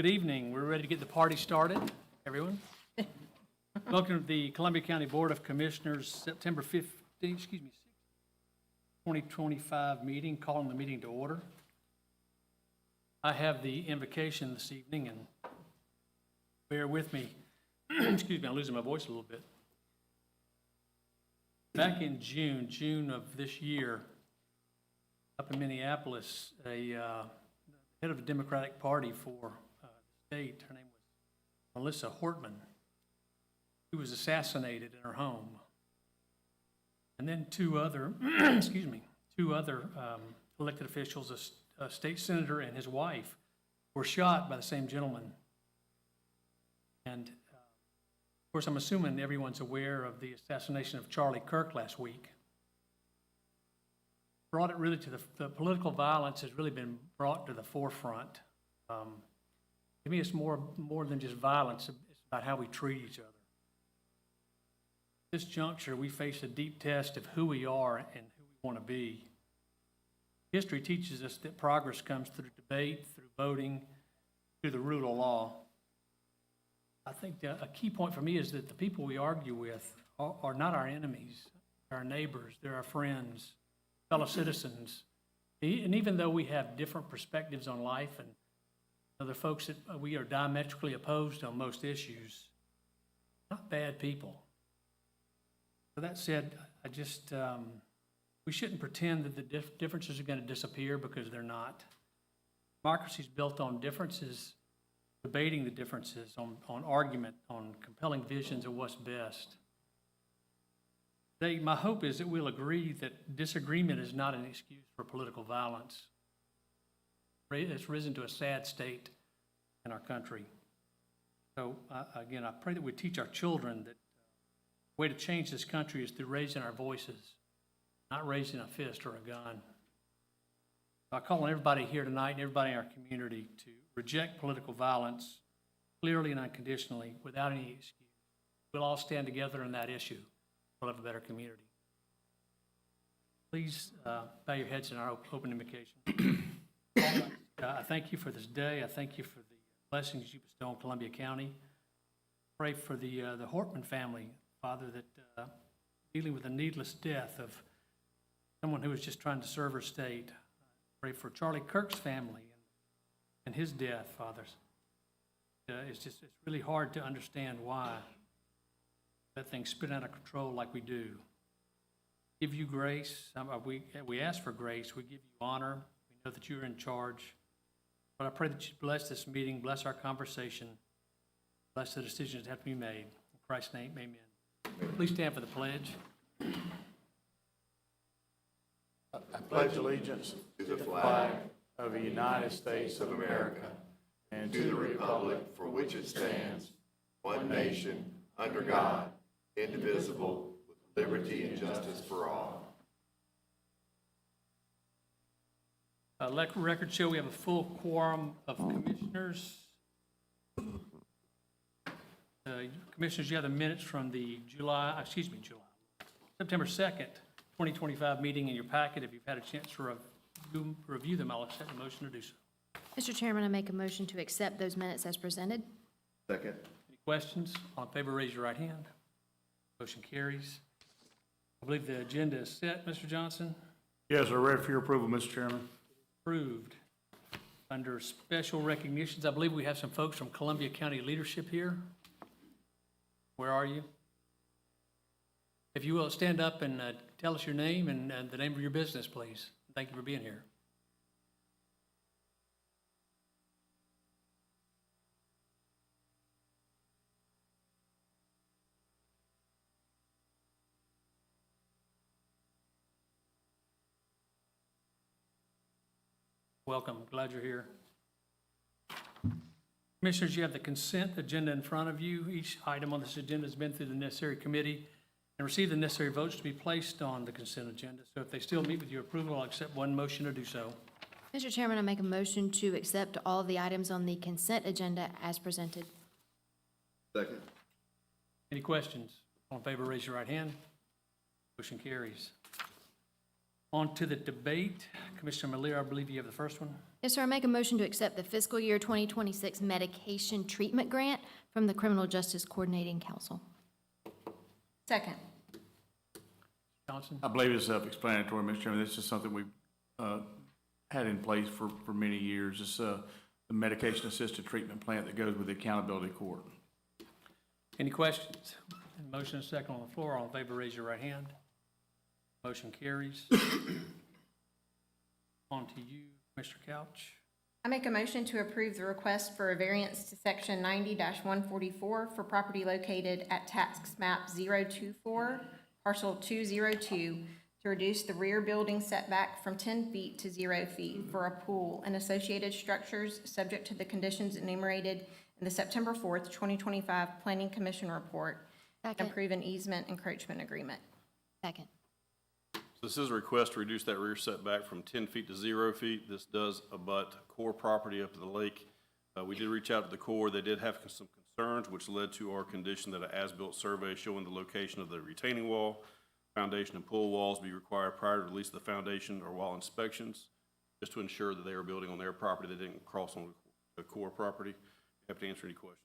Good evening. We're ready to get the party started, everyone. Welcome to the Columbia County Board of Commissioners, September 2025 meeting, calling the meeting to order. I have the invocation this evening, and bear with me. Excuse me, I'm losing my voice a little bit. Back in June of this year, up in Minneapolis, a head of the Democratic Party for the state, her name was Melissa Hortman. She was assassinated in her home. And then two other elected officials, a state senator and his wife, were shot by the same gentleman. And of course, I'm assuming everyone's aware of the assassination of Charlie Kirk last week. Brought it really to the political violence has really been brought to the forefront. To me, it's more than just violence. It's about how we treat each other. At this juncture, we face a deep test of who we are and who we want to be. History teaches us that progress comes through debate, through voting, through the rule of law. I think a key point for me is that the people we argue with are not our enemies. They're our neighbors, they're our friends, fellow citizens. And even though we have different perspectives on life and other folks that we are diametrically opposed on most issues, not bad people. So that said, we shouldn't pretend that the differences are going to disappear, because they're not. Democracy is built on differences, debating the differences, on argument, on compelling visions of what's best. My hope is that we'll agree that disagreement is not an excuse for political violence. It's risen to a sad state in our country. So again, I pray that we teach our children that the way to change this country is through raising our voices, not raising a fist or a gun. I call on everybody here tonight and everybody in our community to reject political violence clearly and unconditionally without any excuse. We'll all stand together on that issue. We'll have a better community. Please bow your heads in our open invocation. I thank you for this day. I thank you for the blessings you bestow on Columbia County. Pray for the Hortman family, Father, that dealing with the needless death of someone who was just trying to serve her state. Pray for Charlie Kirk's family and his death, Father. It's really hard to understand why that thing spin out of control like we do. Give you grace. We ask for grace. We give you honor. We know that you're in charge. But I pray that you bless this meeting, bless our conversation, bless the decisions that have to be made. In Christ's name, amen. Please stand for the pledge. I pledge allegiance to the flag of the United States of America and to the republic for which it stands, one nation, under God, indivisible, with liberty and justice for all. Let record show we have a full quorum of commissioners. Commissioners, you have the minutes from the September 2nd, 2025 meeting in your packet. If you've had a chance to review them, I'll accept a motion to do so. Mr. Chairman, I make a motion to accept those minutes as presented. Second. Any questions? All in favor, raise your right hand. Motion carries. I believe the agenda is set, Mr. Johnson. Yes, we're ready for your approval, Mr. Chairman. Approved. Under special recognitions, I believe we have some folks from Columbia County leadership here. Where are you? If you will, stand up and tell us your name and the name of your business, please. Thank you for being here. Welcome. Glad you're here. Commissioners, you have the consent agenda in front of you. Each item on this agenda has been through the necessary committee and received the necessary votes to be placed on the consent agenda. So if they still meet with your approval, I'll accept one motion to do so. Mr. Chairman, I make a motion to accept all of the items on the consent agenda as presented. Second. Any questions? All in favor, raise your right hand. Motion carries. On to the debate. Commissioner Malier, I believe you have the first one. Yes, sir. I make a motion to accept the fiscal year 2026 medication treatment grant from the Criminal Justice Coordinating Council. Second. Johnson? I believe it's self-explanatory, Mr. Chairman. This is something we've had in place for many years. It's the medication-assisted treatment plant that goes with the accountability court. Any questions? Motion and second on the floor. All in favor, raise your right hand. Motion carries. On to you, Mr. Couch. I make a motion to approve the request for a variance to section 90-144 for property located at tax map 024, parcel 202, to reduce the rear building setback from 10 feet to 0 feet for a pool and associated structures subject to the conditions enumerated in the September 4th, 2025 Planning Commission report, and Second. approve an easement encroachment agreement. Second. This is a request to reduce that rear setback from 10 feet to 0 feet. This does abut core property up to the lake. We did reach out to the Corps. They did have some concerns, which led to our condition that an as-built survey showing the location of the retaining wall, foundation, and pool walls be required prior to release of the foundation or wall inspections, just to ensure that they are building on their property, they didn't cross on the Corps property. Have to answer any questions.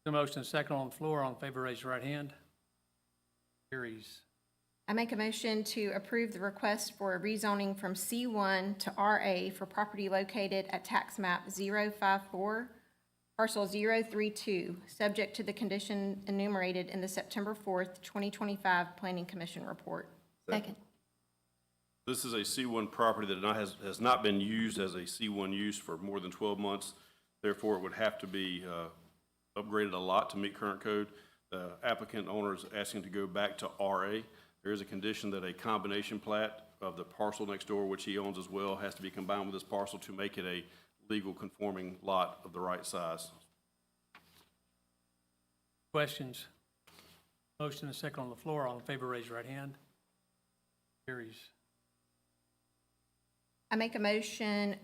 The motion and second on the floor. All in favor, raise your right hand. Carries. I make a motion to approve the request for a rezoning from C1 to RA for property located at tax map 054, parcel 032, subject to the condition enumerated in the September 4th, 2025 Planning Commission report. Second. This is a C1 property that has not been used as a C1 use for more than 12 months. Therefore, it would have to be upgraded a lot to meet current code. The applicant owner is asking to go back to RA. There is a condition that a combination plat of the parcel next door, which he owns as well, has to be combined with this parcel to make it a legal conforming lot of the right size. Questions? Motion and second on the floor. All in favor, raise your right hand. Carries. I make a motion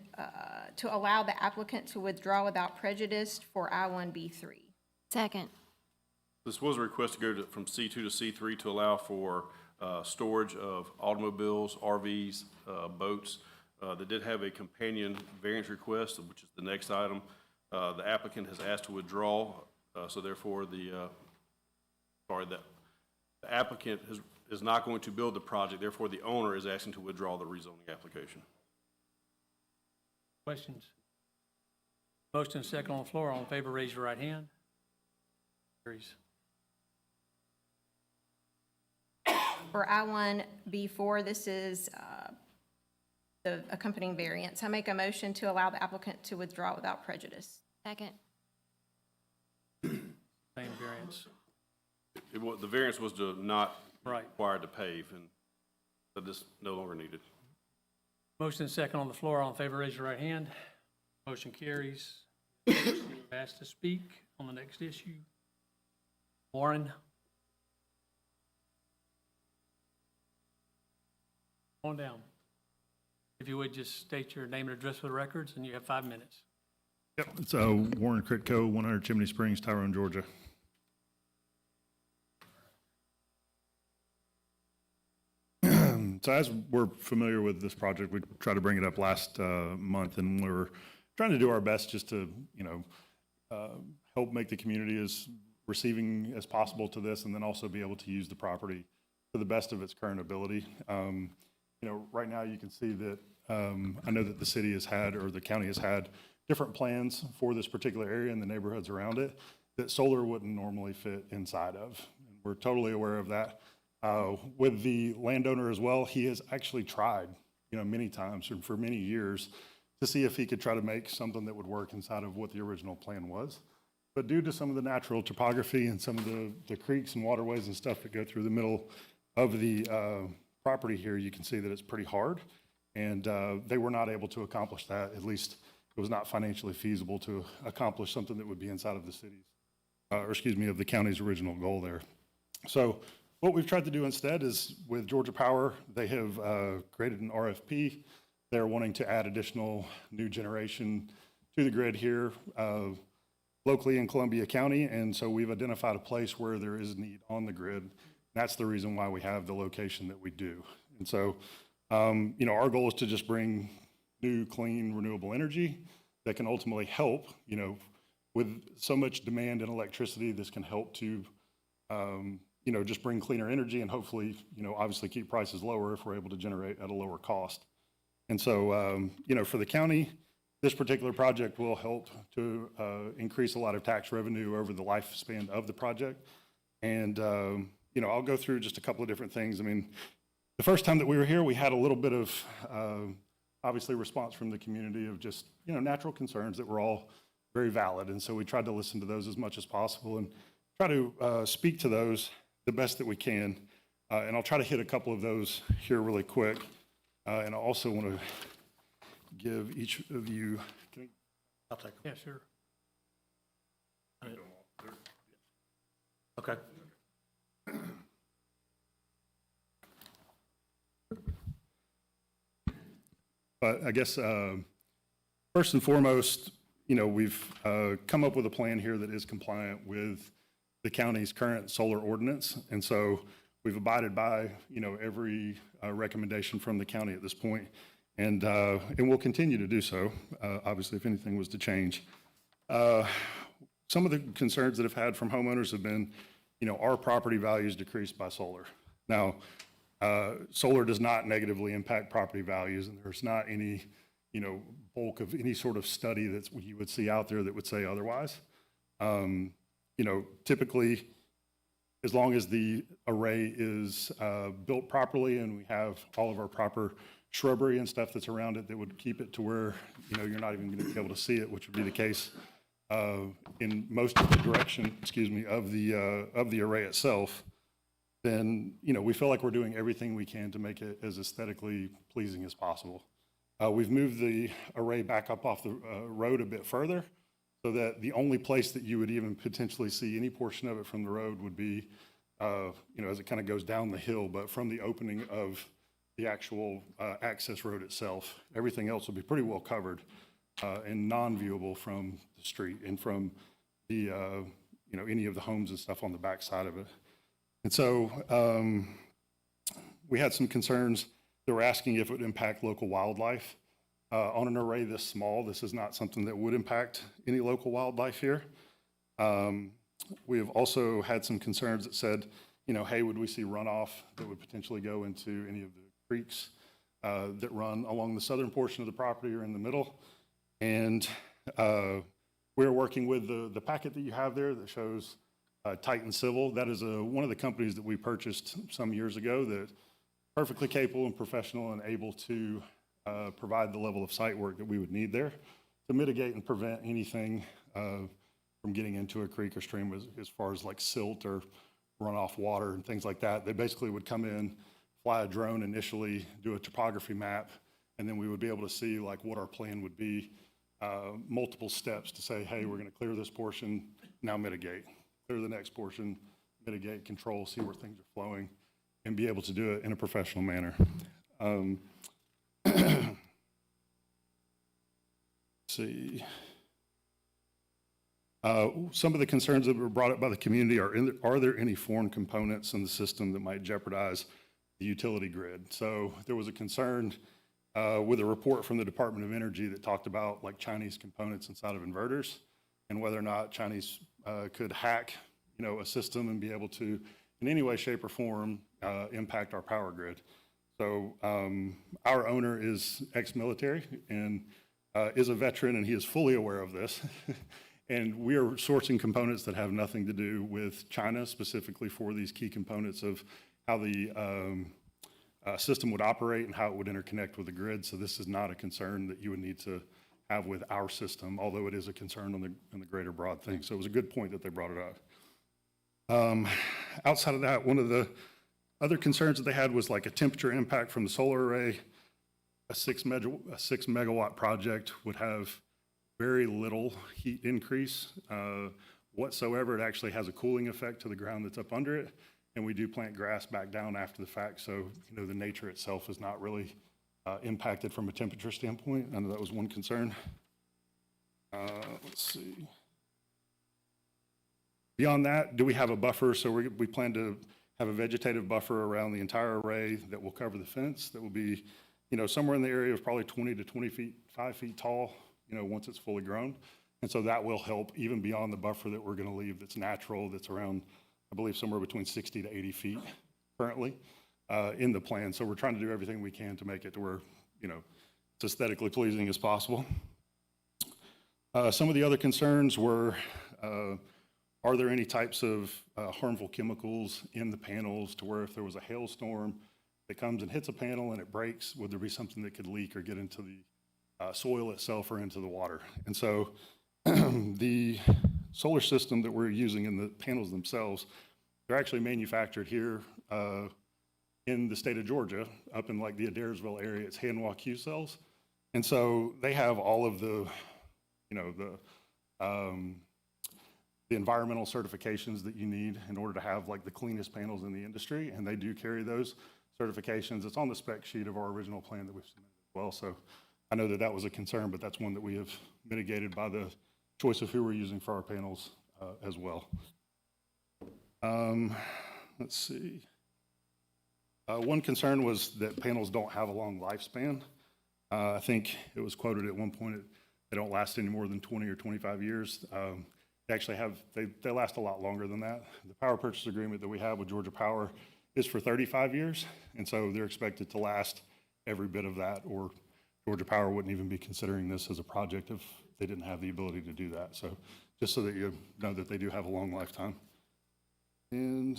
to allow the applicant to withdraw without prejudice for I-1B3. Second. This was a request to go from C2 to C3 to allow for storage of automobiles, RVs, boats. They did have a companion variance request, which is the next item. The applicant has asked to withdraw, so therefore the applicant is not going to build the project, therefore the owner is asking to withdraw the rezoning application. Questions? Motion and second on the floor. All in favor, raise your right hand. Carries. For I-1B4, this is the accompanying variance. I make a motion to allow the applicant to withdraw without prejudice. Second. Same variance. The variance was to not Right. required to pave, and so this no longer needed. Motion and second on the floor. All in favor, raise your right hand. Motion carries. You're asked to speak on the next issue. Warren? On down. If you would just state your name and address for the records, and you have 5 minutes. Yep, it's Warren Critco, 100 Chimney Springs, Tyrone, Georgia. So as we're familiar with this project, we tried to bring it up last month, and we're trying to do our best just to, help make the community as receiving as possible to this, and then also be able to use the property to the best of its current ability. Right now you can see that I know that the city has had, or the county has had, different plans for this particular area and the neighborhoods around it that solar wouldn't normally fit inside of. And we're totally aware of that. With the landowner as well, he has actually tried, many times and for many years to see if he could try to make something that would work inside of what the original plan was. But due to some of the natural topography and some of the creeks and waterways and stuff that go through the middle of the property here, you can see that it's pretty hard. And they were not able to accomplish that. At least it was not financially feasible to accomplish something that would be inside of the city's, of the county's original goal there. So what we've tried to do instead is with Georgia Power, they have created an RFP. They're wanting to add additional new generation to the grid here locally in Columbia County. And so we've identified a place where there is need on the grid. That's the reason why we have the location that we do. And so You know, our goal is to just bring new, clean, renewable energy that can ultimately help, you know, with so much demand in electricity, this can help to, you know, just bring cleaner energy and hopefully, you know, obviously keep prices lower if we're able to generate at a lower cost. And so, you know, for the county, this particular project will help to increase a lot of tax revenue over the lifespan of the project. And, you know, I'll go through just a couple of different things. I mean, the first time that we were here, we had a little bit of, obviously, response from the community of just, you know, natural concerns that were all very valid. And so we tried to listen to those as much as possible and try to speak to those the best that we can. And I'll try to hit a couple of those here really quick. And I also want to give each of you, I'll take them. Yeah, sure. Okay. but I guess first and foremost, you know, we've come up with a plan here that is compliant with the county's current solar ordinance. And so we've abided by, you know, every recommendation from the county at this point. And we'll continue to do so, obviously, if anything was to change. Some of the concerns that I've had from homeowners have been, you know, our property values decreased by solar. Now, solar does not negatively impact property values, and there's not any, you know, bulk of any sort of study that's what you would see out there that would say otherwise. You know, typically, as long as the array is built properly and we have all of our proper shrubbery and stuff that's around it that would keep it to where, you know, you're not even going to be able to see it, which would be the case in most of the direction, of the array itself, then, you know, we feel like we're doing everything we can to make it as aesthetically pleasing as possible. We've moved the array back up off the road a bit further so that the only place that you would even potentially see any portion of it from the road would be, you know, as it kind of goes down the hill, but from the opening of the actual access road itself. Everything else will be pretty well covered and non-viewable from the street and from the, you know, any of the homes and stuff on the back side of it. And so we had some concerns. They were asking if it would impact local wildlife. On an array this small, this is not something that would impact any local wildlife here. We have also had some concerns that said, you know, hey, would we see runoff that would potentially go into any of the creeks that run along the southern portion of the property or in the middle? And we're working with the packet that you have there that shows Titan Civil. That is one of the companies that we purchased some years ago that perfectly capable and professional and able to provide the level of site work that we would need there to mitigate and prevent anything from getting into a creek or stream as far as like silt or runoff water and things like that. They basically would come in, fly a drone initially, do a topography map, and then we would be able to see like what our plan would be, multiple steps to say, hey, we're going to clear this portion, now mitigate. Clear the next portion, mitigate, control, see where things are flowing, and be able to do it in a professional manner. See. Some of the concerns that were brought up by the community are there any foreign components in the system that might jeopardize the utility grid? So there was a concern with a report from the Department of Energy that talked about like Chinese components inside of inverters and whether or not Chinese could hack, you know, a system and be able to, in any way, shape, or form, impact our power grid. So our owner is ex-military and is a veteran, and he is fully aware of this. And we are sourcing components that have nothing to do with China, specifically for these key components of how the system would operate and how it would interconnect with the grid. So this is not a concern that you would need to have with our system, although it is a concern on the greater broad thing. So it was a good point that they brought it up. Outside of that, one of the other concerns that they had was like a temperature impact from the solar array. A 6 megawatt project would have very little heat increase whatsoever. It actually has a cooling effect to the ground that's up under it. And we do plant grass back down after the fact. So, you know, the nature itself is not really impacted from a temperature standpoint. I know that was one concern. Let's see. Beyond that, do we have a buffer? So we plan to have a vegetative buffer around the entire array that will cover the fence, that will be, somewhere in the area of probably 20 to 25 feet tall, once it's fully grown. And so that will help even beyond the buffer that we're going to leave that's natural, that's around, I believe, somewhere between 60 to 80 feet currently in the plan. So we're trying to do everything we can to make it to where, it's aesthetically pleasing as possible. Some of the other concerns were, are there any types of harmful chemicals in the panels to where if there was a hailstorm that comes and hits a panel and it breaks, would there be something that could leak or get into the soil itself or into the water? And so the solar system that we're using in the panels themselves, they're actually manufactured here in the state of Georgia, up in like the Adairsville area. It's Hanwha Q cells. And so they have all of the environmental certifications that you need in order to have like the cleanest panels in the industry, and they do carry those certifications. It's on the spec sheet of our original plan that we've submitted as well. So I know that that was a concern, but that's one that we have mitigated by the choice of who we're using for our panels as well. Let's see. One concern was that panels don't have a long lifespan. I think it was quoted at one point, they don't last any more than 20 or 25 years. They actually they last a lot longer than that. The power purchase agreement that we have with Georgia Power is for 35 years, and so they're expected to last every bit of that, or Georgia Power wouldn't even be considering this as a project if they didn't have the ability to do that. So just so that you know that they do have a long lifetime. And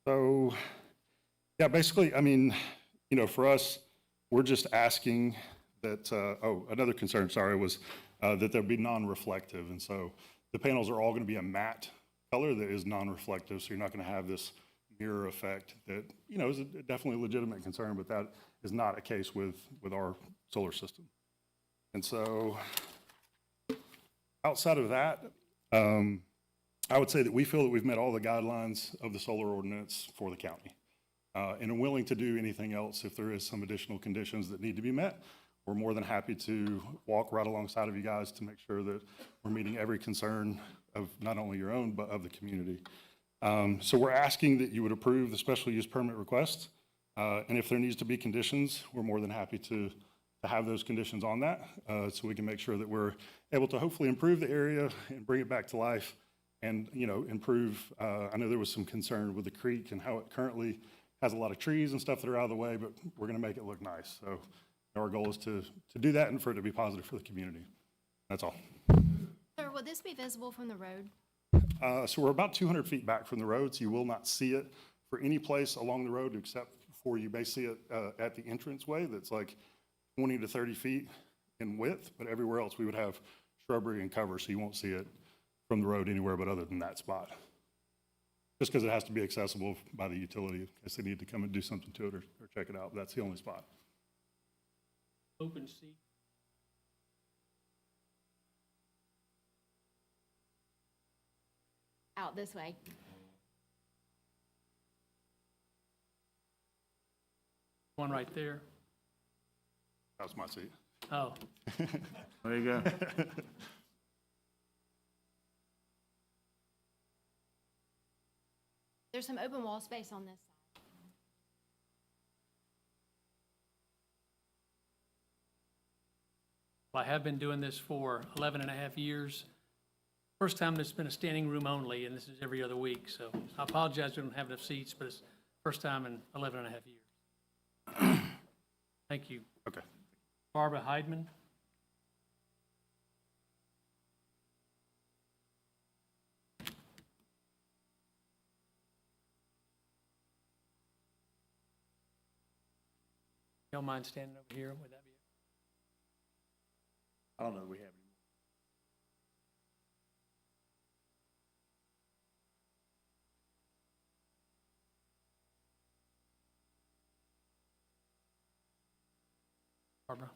so, yeah, basically, I mean, for us, we're just asking that, another concern, sorry, was that there'd be non-reflective. And so the panels are all going to be a matte color that is non-reflective, so you're not going to have this mirror effect that, is definitely a legitimate concern, but that is not a case with our solar system. And so outside of that, I would say that we feel that we've met all the guidelines of the solar ordinance for the county. And I'm willing to do anything else if there is some additional conditions that need to be met. We're more than happy to walk right alongside of you guys to make sure that we're meeting every concern of not only your own, but of the community. So we're asking that you would approve the special use permit request. And if there needs to be conditions, we're more than happy to have those conditions on that so we can make sure that we're able to hopefully improve the area and bring it back to life and, improve. I know there was some concern with the creek and how it currently has a lot of trees and stuff that are out of the way, but we're going to make it look nice. So our goal is to do that and for it to be positive for the community. That's all. Sir, will this be visible from the road? So we're about 200 feet back from the road, so you will not see it for any place along the road except for you may see it at the entranceway that's like 20 to 30 feet in width, but everywhere else we would have shrubbery and cover, so you won't see it from the road anywhere but other than that spot. Just because it has to be accessible by the utility in case they need to come and do something to it or check it out. That's the only spot. Open seat. Out this way. One right there. That's my seat. Oh, There you go. There's some open wall space on this side. I have been doing this for 11 and a half years. First time there's been a standing room only, and this is every other week. So I apologize we don't have enough seats, but it's first time in 11 and a half years. Thank you. Okay. Barbara Heidman. Y'all mind standing over here? Would that be? I don't know if we have any. Barbara?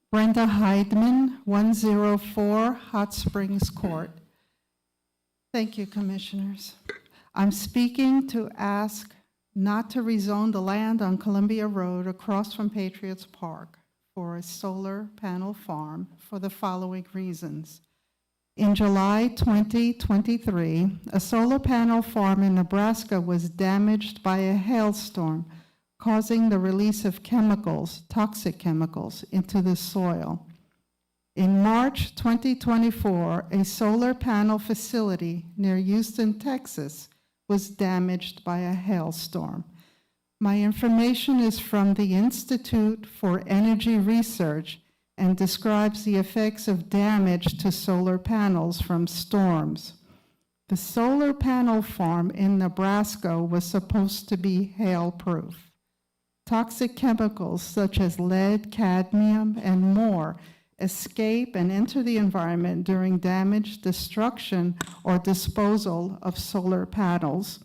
Brenda Heidman, 104 Hot Springs Court. Thank you, Commissioners. I'm speaking to ask not to rezone the land on Columbia Road across from Patriots Park for a solar panel farm for the following reasons. In July 2023, a solar panel farm in Nebraska was damaged by a hailstorm, causing the release of chemicals, toxic chemicals, into the soil. In March 2024, a solar panel facility near Houston, Texas, was damaged by a hailstorm. My information is from the Institute for Energy Research and describes the effects of damage to solar panels from storms. The solar panel farm in Nebraska was supposed to be hail-proof. Toxic chemicals such as lead, cadmium, and more escape and enter the environment during damage, destruction, or disposal of solar panels.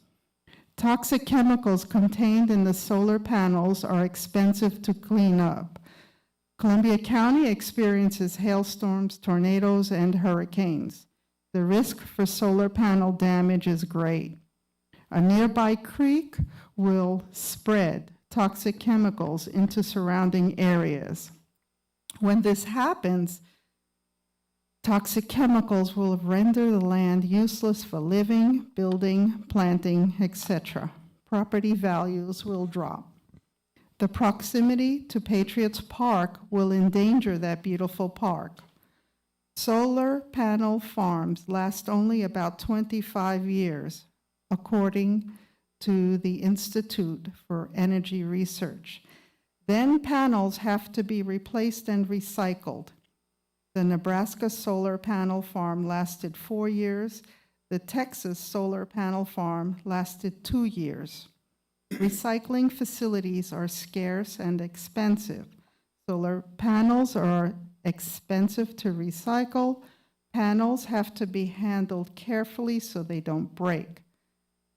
Toxic chemicals contained in the solar panels are expensive to clean up. Columbia County experiences hailstorms, tornadoes, and hurricanes. The risk for solar panel damage is great. A nearby creek will spread toxic chemicals into surrounding areas. When this happens, toxic chemicals will render the land useless for living, building, planting, etc. Property values will drop. The proximity to Patriots Park will endanger that beautiful park. Solar panel farms last only about 25 years, according to the Institute for Energy Research. Then panels have to be replaced and recycled. The Nebraska solar panel farm lasted 4 years. The Texas solar panel farm lasted 2 years. Recycling facilities are scarce and expensive. Solar panels are expensive to recycle. Panels have to be handled carefully so they don't break.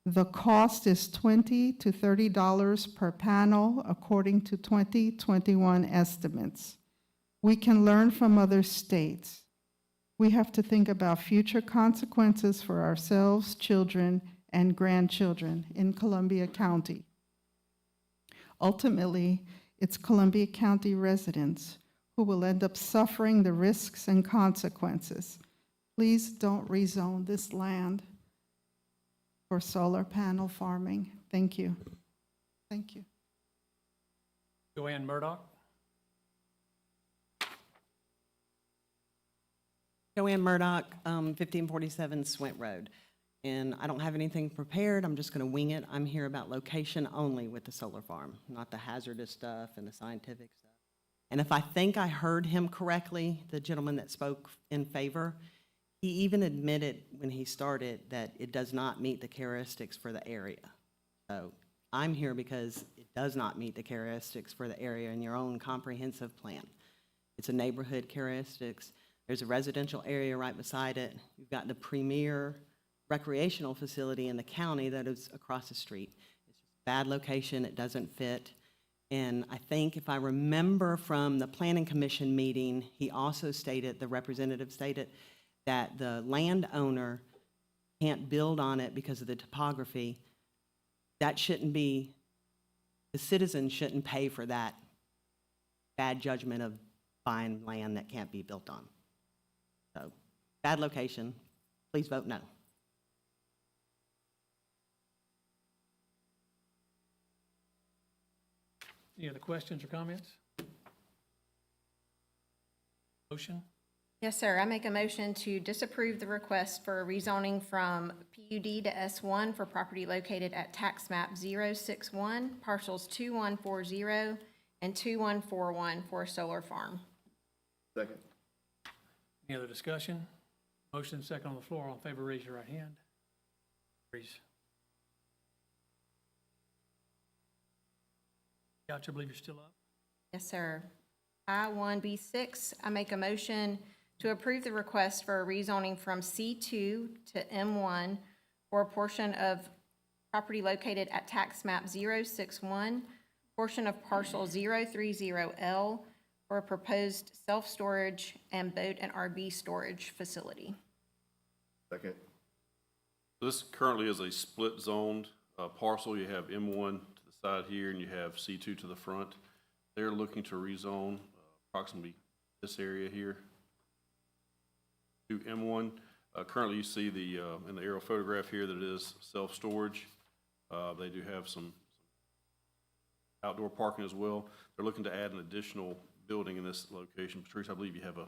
The cost is $20 to $30 per panel, according to 2021 estimates. We can learn from other states. We have to think about future consequences for ourselves, children, and grandchildren in Columbia County. Ultimately, it's Columbia County residents who will end up suffering the risks and consequences. Please don't rezone this land for solar panel farming. Thank you. Thank you. Joanne Murdoch? Joanne Murdoch, 1547 Swint Road. And I don't have anything prepared, I'm just gonna wing it. I'm here about location only with the solar farm, not the hazardous stuff and the scientific stuff. And if I think I heard him correctly, the gentleman that spoke in favor, he even admitted when he started that it does not meet the characteristics for the area. So I'm here because it does not meet the characteristics for the area in your own comprehensive plan. It's a neighborhood characteristics. There's a residential area right beside it. You've got the premier recreational facility in the county that is across the street. It's just a bad location, it doesn't fit. And I think if I remember from the Planning Commission meeting, he also stated, the representative stated, that the landowner can't build on it because of the topography. That shouldn't be, the citizens shouldn't pay for that bad judgment of buying land that can't be built on. So, bad location, please vote no. Any other questions or comments? Motion? Yes, sir. I make a motion to disapprove the request for rezoning from PUD to S1 for property located at tax map 061, parcels 2140 and 2141 for a solar farm. Second. Any other discussion? Motion second on the floor. All in favor, raise your right hand. Please. Couch, I believe you're still up. Yes, sir. I-1B6, I make a motion to approve the request for a rezoning from C2 to M1 for a portion of property located at tax map 061, portion of parcel 030L for a proposed self-storage and boat and RV storage facility. Second. This currently is a split zoned parcel. You have M1 to the side here and you have C2 to the front. They're looking to rezone approximately this area here to M1. Currently, you see in the aerial photograph here that it is self-storage. They do have some outdoor parking as well. They're looking to add an additional building in this location. Patrice, I believe you have a.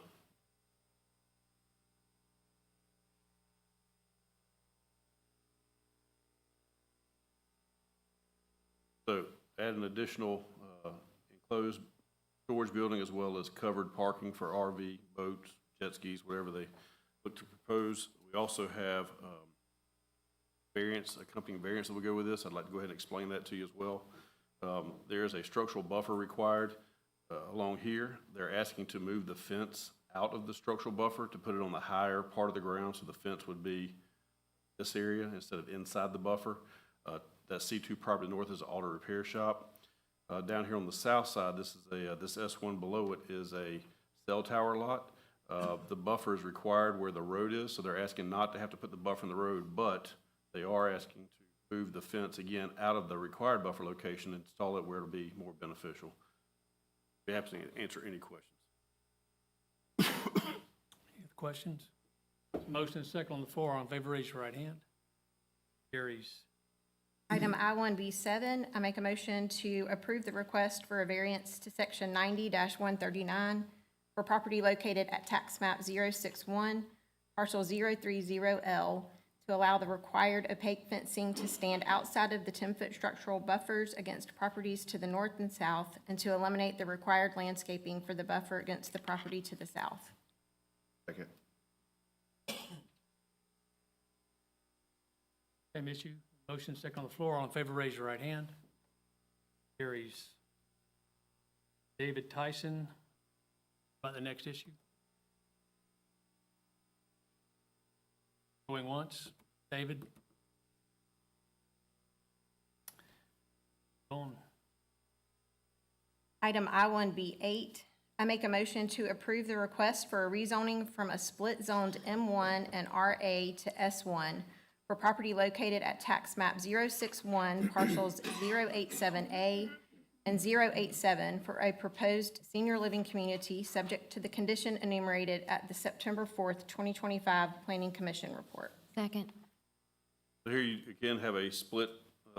So add an additional enclosed storage building as well as covered parking for RV, boats, jet skis, whatever they look to propose. We also have accompanying variance that will go with this. I'd like to go ahead and explain that to you as well. There is a structural buffer required along here. They're asking to move the fence out of the structural buffer to put it on the higher part of the ground, so the fence would be this area instead of inside the buffer. That C2 property north is an auto repair shop. Down here on the south side, this S1 below it is a cell tower lot. The buffer is required where the road is, so they're asking not to have to put the buffer in the road, but they are asking to move the fence again out of the required buffer location and install it where it'll be more beneficial. Be happy to answer any questions. Any other questions? Motion and second on the floor. All in favor, raise your right hand. Carries. Item I-1B7, I make a motion to approve the request for a variance to section 90-139 for property located at tax map 061, parcel 030L, to allow the required opaque fencing to stand outside of the 10-foot structural buffers against properties to the north and south, and to eliminate the required landscaping for the buffer against the property to the south. Second. Same issue. Motion second on the floor. All in favor, raise your right hand. Carries. David Tyson, about the next issue. Going once. David? On. Item I-1B8, I make a motion to approve the request for a rezoning from a split-zoned M1 and RA to S1 for property located at tax map 061, parcels 087A and 087 for a proposed senior living community, subject to the condition enumerated at the September 4th, 2025 Planning Commission report. Second. So here you again have a split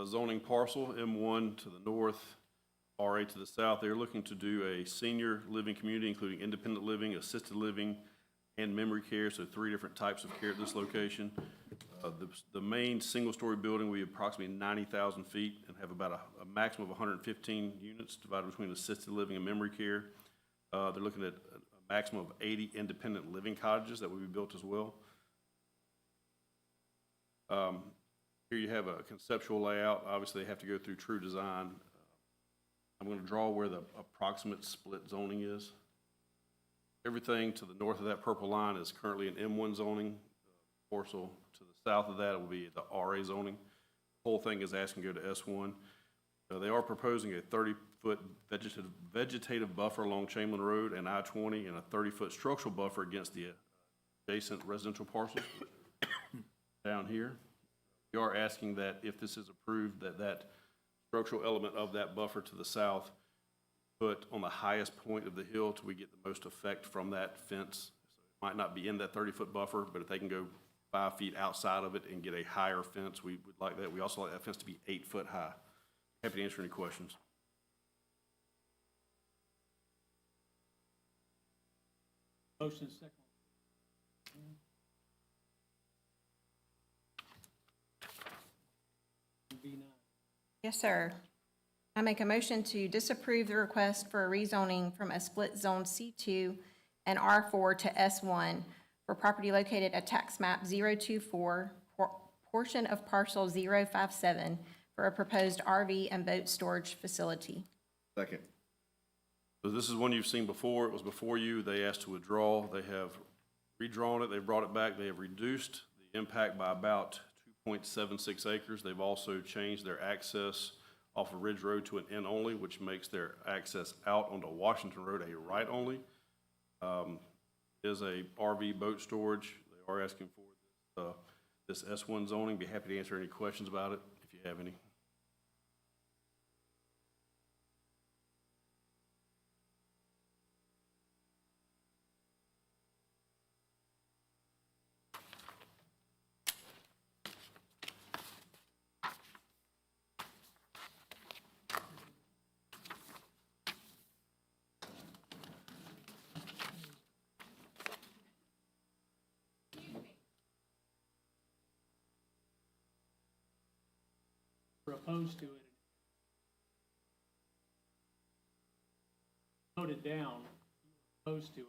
zoning parcel, M1 to the north, RA to the south. They're looking to do a senior living community, including independent living, assisted living, and memory care, so 3 different types of care at this location. The main single-story building will be approximately 90,000 feet and have about a maximum of 115 units divided between assisted living and memory care. They're looking at a maximum of 80 independent living cottages that will be built as well. Here you have a conceptual layout. Obviously, they have to go through true design. I'm going to draw where the approximate split zoning is. Everything to the north of that purple line is currently an M1 zoning. Parcel to the south of that will be the RA zoning. The whole thing is asking to go to S1. They are proposing a 30-foot vegetative buffer along Chamberlain Road and I-20 and a 30-foot structural buffer against the adjacent residential parcels down here. We are asking that if this is approved, that structural element of that buffer to the south put on the highest point of the hill till we get the most effect from that fence. So it might not be in that 30-foot buffer, but if they can go 5 feet outside of it and get a higher fence, we would like that. We also like that fence to be 8 foot high. Happy to answer any questions. Motion second. B9. Yes, sir. I make a motion to disapprove the request for a rezoning from a split zone C2 and R4 to S1 for property located at tax map 024, portion of parcel 057 for a proposed RV and boat storage facility. Second. So this is one you've seen before. It was before you. They asked to withdraw. They have redrawn it. They've brought it back. They have reduced the impact by about 2.76 acres. They've also changed their access off of Ridge Road to an in only, which makes their access out onto Washington Road a right only. Is a RV boat storage. They are asking for this S1 zoning. Be happy to answer any questions about it if you have any. opposed to it, voted down, you were opposed to it.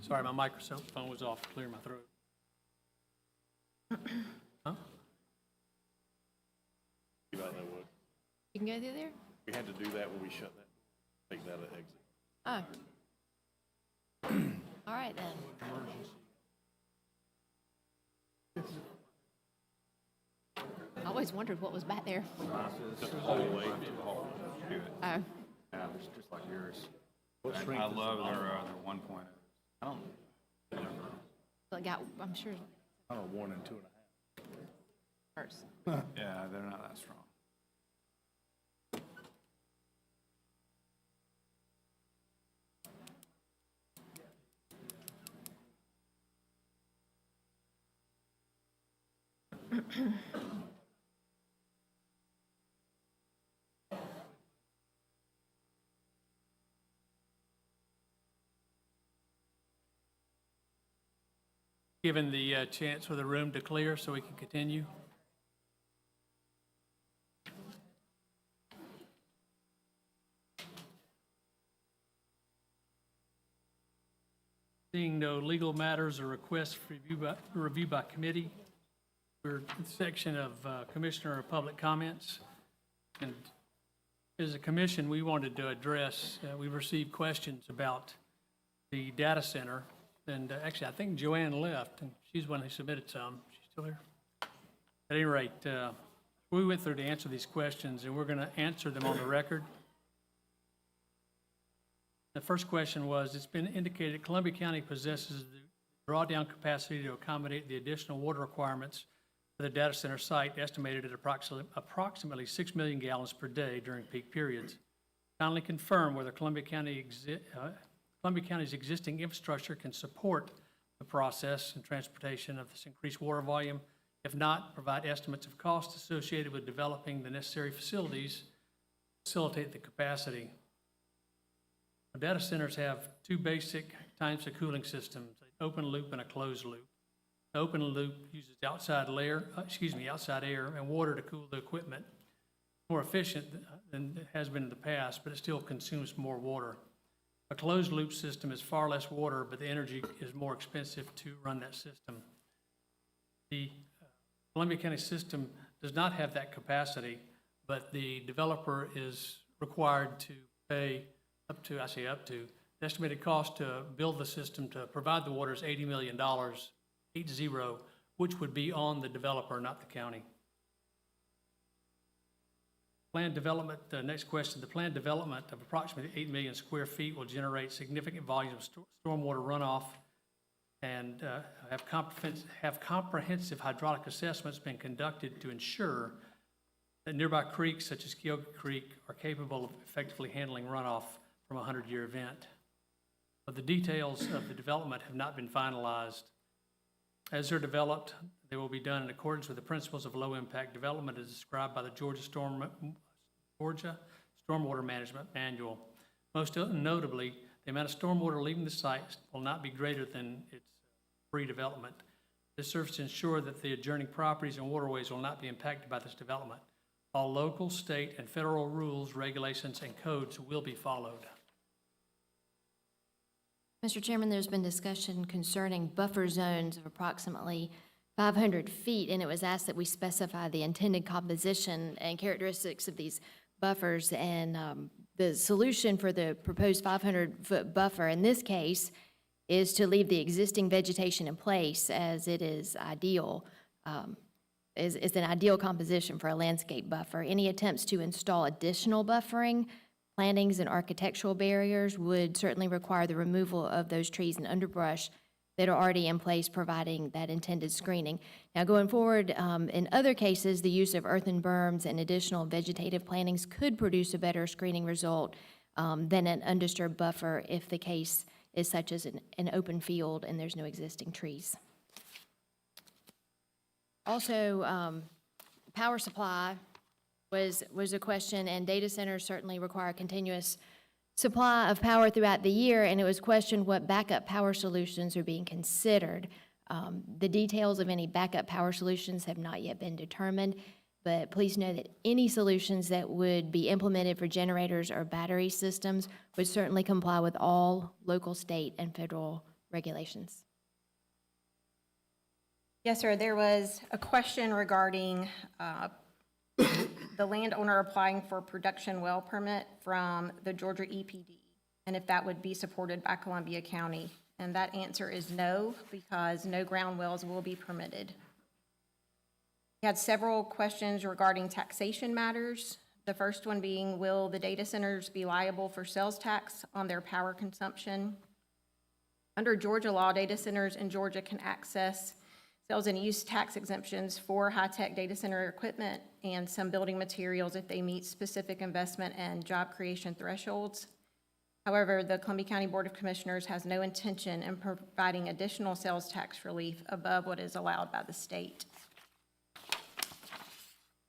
Sorry, my microphone was off, clear my throat. Huh? You might know what, You can go through there? we had to do that when we shut that, take that an exit. Oh. All right, then. I always wondered what was back there. Just the whole way to the hall. Oh, Yeah, it's just like yours. I love their 1.0. I don't, I'm sure I don't know, 1 and 2.5. first. yeah, they're not that strong. Given the chance for the room to clear so we can continue. Seeing no legal matters or requests for review by committee, we're in the section of Commissioner of Public Comments. And as a commission, we wanted to address, we received questions about the data center. And actually, I think Joanne left, and she's the one who submitted some. She's still here? At any rate, we went through to answer these questions, and we're going to answer them on the record. The first question was, it's been indicated Columbia County possesses the drawdown capacity to accommodate the additional water requirements for the data center site, estimated at approximately 6 million gallons per day during peak periods. Kindly confirm whether Columbia County's existing infrastructure can support the process and transportation of this increased water volume. If not, provide estimates of costs associated with developing the necessary facilities to facilitate the capacity. Data centers have two basic types of cooling systems, an open loop and a closed loop. The open loop uses outside air and water to cool the equipment. More efficient than it has been in the past, but it still consumes more water. A closed loop system is far less water, but the energy is more expensive to run that system. The Columbia County system does not have that capacity, but the developer is required to pay the estimated cost to build the system to provide the water is $80 million, 80, which would be on the developer, not the county. Planned development, the next question, the planned development of approximately 8 million square feet will generate significant volumes of stormwater runoff and have comprehensive hydraulic assessments been conducted to ensure that nearby creeks such as Keoka Creek are capable of effectively handling runoff from a 100-year event. But the details of the development have not been finalized. As they're developed, they will be done in accordance with the principles of low-impact development as described by the Georgia Stormwater Management Manual. Most notably, the amount of stormwater leaving the site will not be greater than its pre-development. This serves to ensure that the adjoining properties and waterways will not be impacted by this development. All local, state, and federal rules, regulations, and codes will be followed. Mr. Chairman, there's been discussion concerning buffer zones of approximately 500 feet, and it was asked that we specify the intended composition and characteristics of these buffers, and the solution for the proposed 500-foot buffer in this case is to leave the existing vegetation in place as it is ideal, is an ideal composition for a landscape buffer. Any attempts to install additional buffering, plantings, and architectural barriers would certainly require the removal of those trees and underbrush that are already in place, providing that intended screening. Now, going forward, in other cases, the use of earthen berms and additional vegetative plantings could produce a better screening result than an undisturbed buffer if the case is such as an open field and there's no existing trees. Also, power supply was a question, and data centers certainly require continuous supply of power throughout the year, and it was questioned what backup power solutions are being considered. The details of any backup power solutions have not yet been determined, but please know that any solutions that would be implemented for generators or battery systems would certainly comply with all local, state, and federal regulations. Yes, sir. There was a question regarding the landowner applying for a production well permit from the Georgia EPD, and if that would be supported by Columbia County. And that answer is no, because no ground wells will be permitted. We had several questions regarding taxation matters. The first one being, will the data centers be liable for sales tax on their power consumption? Under Georgia law, data centers in Georgia can access sales and use tax exemptions for high-tech data center equipment and some building materials if they meet specific investment and job creation thresholds. However, the Columbia County Board of Commissioners has no intention in providing additional sales tax relief above what is allowed by the state.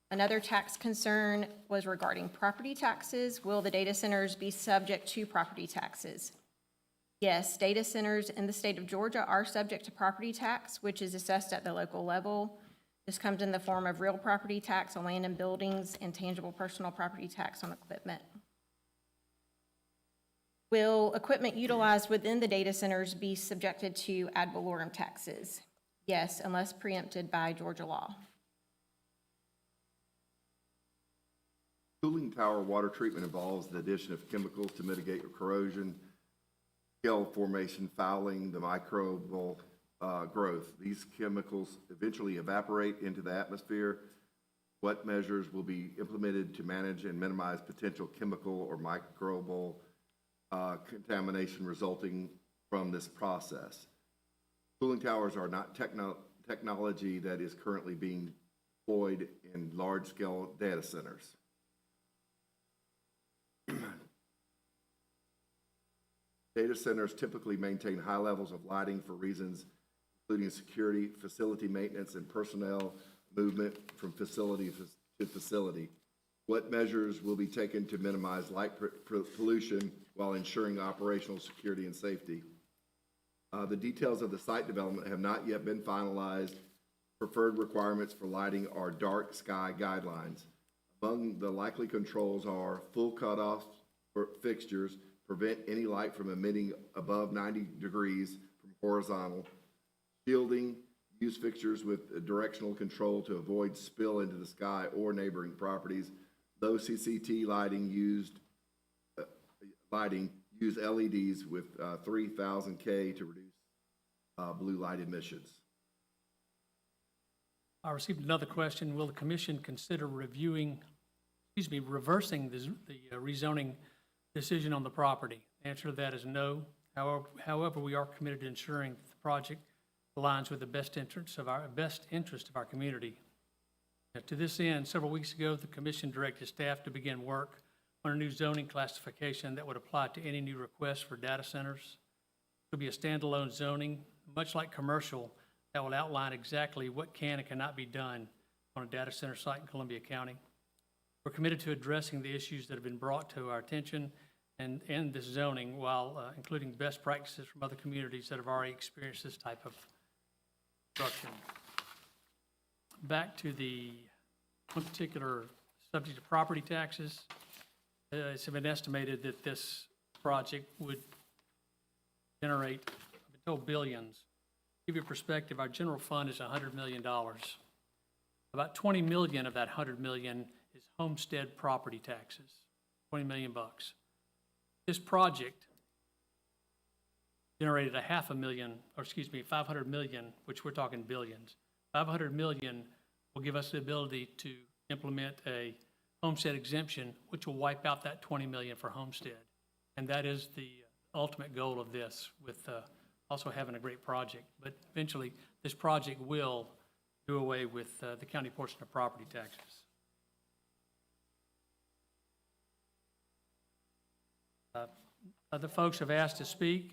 Another tax concern was regarding property taxes. Will the data centers be subject to property taxes? Yes, data centers in the state of Georgia are subject to property tax, which is assessed at the local level. This comes in the form of real property tax on land and buildings and tangible personal property tax on equipment. Will equipment utilized within the data centers be subjected to ad valorem taxes? Yes, unless preempted by Georgia law. Cooling tower water treatment involves the addition of chemicals to mitigate corrosion, scale formation, fouling, the microbial growth. These chemicals eventually evaporate into the atmosphere. What measures will be implemented to manage and minimize potential chemical or microbial contamination resulting from this process? Cooling towers are not technology that is currently being deployed in large-scale data centers. Data centers typically maintain high levels of lighting for reasons including security, facility maintenance, and personnel movement from facility to facility. What measures will be taken to minimize light pollution while ensuring operational security and safety? The details of the site development have not yet been finalized. Preferred requirements for lighting are dark sky guidelines. Among the likely controls are full cutoffs for fixtures, prevent any light from emitting above 90 degrees from horizontal, shielding, use fixtures with directional control to avoid spill into the sky or neighboring properties. Low CCT lighting use LEDs with 3000 K to reduce blue light emissions. I received another question. Will the commission consider reversing the rezoning decision on the property? The answer to that is no. However, we are committed to ensuring that the project aligns with the best interest of our community. To this end, several weeks ago, the commission directed staff to begin work on a new zoning classification that would apply to any new requests for data centers. It will be a standalone zoning, much like commercial, that will outline exactly what can and cannot be done on a data center site in Columbia County. We're committed to addressing the issues that have been brought to our attention and this zoning while including best practices from other communities that have already experienced this type of construction. Back to the one particular subject of property taxes. It's been estimated that this project would generate, I've been told, billions. To give you a perspective, our general fund is $100 million. About 20 million of that 100 million is homestead property taxes, 20 million bucks. This project generated $500 million, which we're talking billions. 500 million will give us the ability to implement a homestead exemption, which will wipe out that 20 million for homestead. And that is the ultimate goal of this, with also having a great project. But eventually, this project will do away with the county portion of property taxes. Other folks have asked to speak.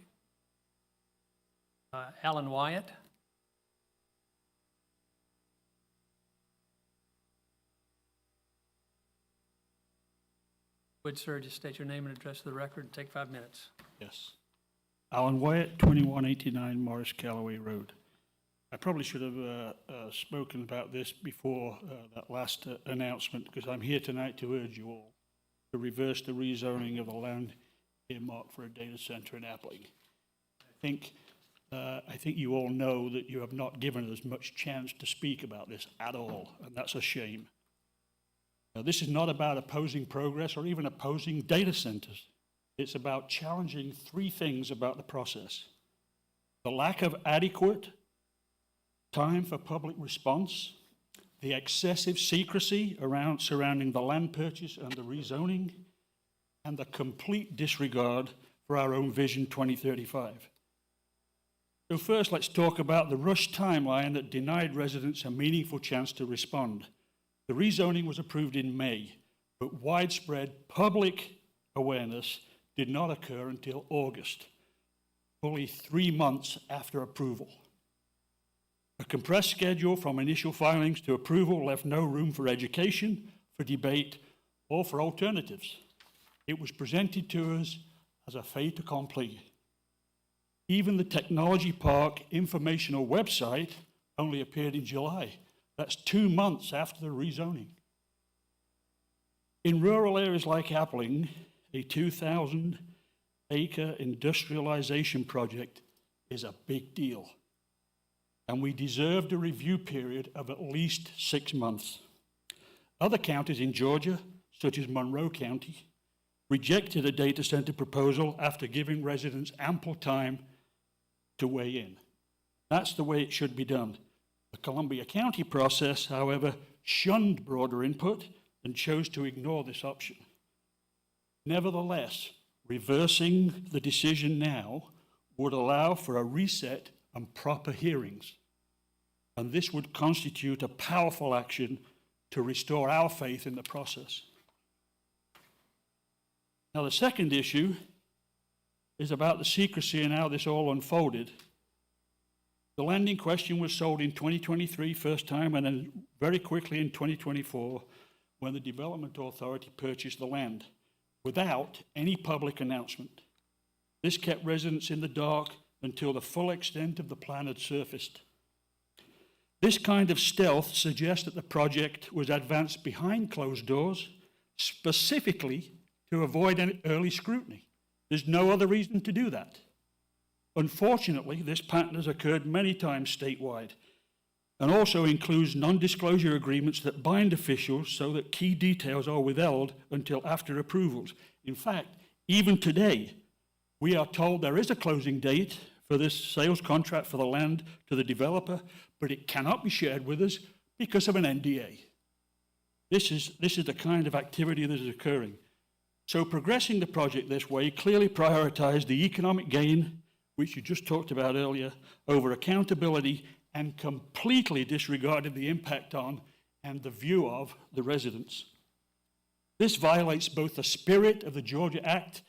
Alan Wyatt. Would, sir, just state your name and address for the record and take 5 minutes. Yes. Alan Wyatt, 2189 Morris Callaway Road. I probably should have spoken about this before that last announcement, because I'm here tonight to urge you all to reverse the rezoning of the land earmarked for a data center in Appling. I think you all know that you have not given us much chance to speak about this at all, and that's a shame. Now, this is not about opposing progress or even opposing data centers. It's about challenging 3 things about the process: the lack of adequate time for public response, the excessive secrecy surrounding the land purchase and the rezoning, and the complete disregard for our own Vision 2035. So first, let's talk about the rushed timeline that denied residents a meaningful chance to respond. The rezoning was approved in May, but widespread public awareness did not occur until August, fully 3 months after approval. A compressed schedule from initial filings to approval left no room for education, for debate, or for alternatives. It was presented to us as a fait accompli. Even the Technology Park informational website only appeared in July. That's 2 months after the rezoning. In rural areas like Appling, a 2,000-acre industrialization project is a big deal, and we deserved a review period of at least 6 months. Other counties in Georgia, such as Monroe County, rejected a data center proposal after giving residents ample time to weigh in. That's the way it should be done. The Columbia County process, however, shunned broader input and chose to ignore this option. Nevertheless, reversing the decision now would allow for a reset and proper hearings, and this would constitute a powerful action to restore our faith in the process. Now, the second issue is about the secrecy and how this all unfolded. The land in question was sold in 2023 first time, and then very quickly in 2024 when the Development Authority purchased the land without any public announcement. This kept residents in the dark until the full extent of the plan had surfaced. This kind of stealth suggests that the project was advanced behind closed doors, specifically to avoid any early scrutiny. There's no other reason to do that. Unfortunately, this pattern has occurred many times statewide and also includes non-disclosure agreements that bind officials so that key details are withheld until after approvals. In fact, even today, we are told there is a closing date for this sales contract for the land to the developer, but it cannot be shared with us because of an NDA. This is the kind of activity that is occurring. So progressing the project this way clearly prioritized the economic gain, which you just talked about earlier, over accountability, and completely disregarded the impact on and the view of the residents. This violates both the spirit of the Georgia Act,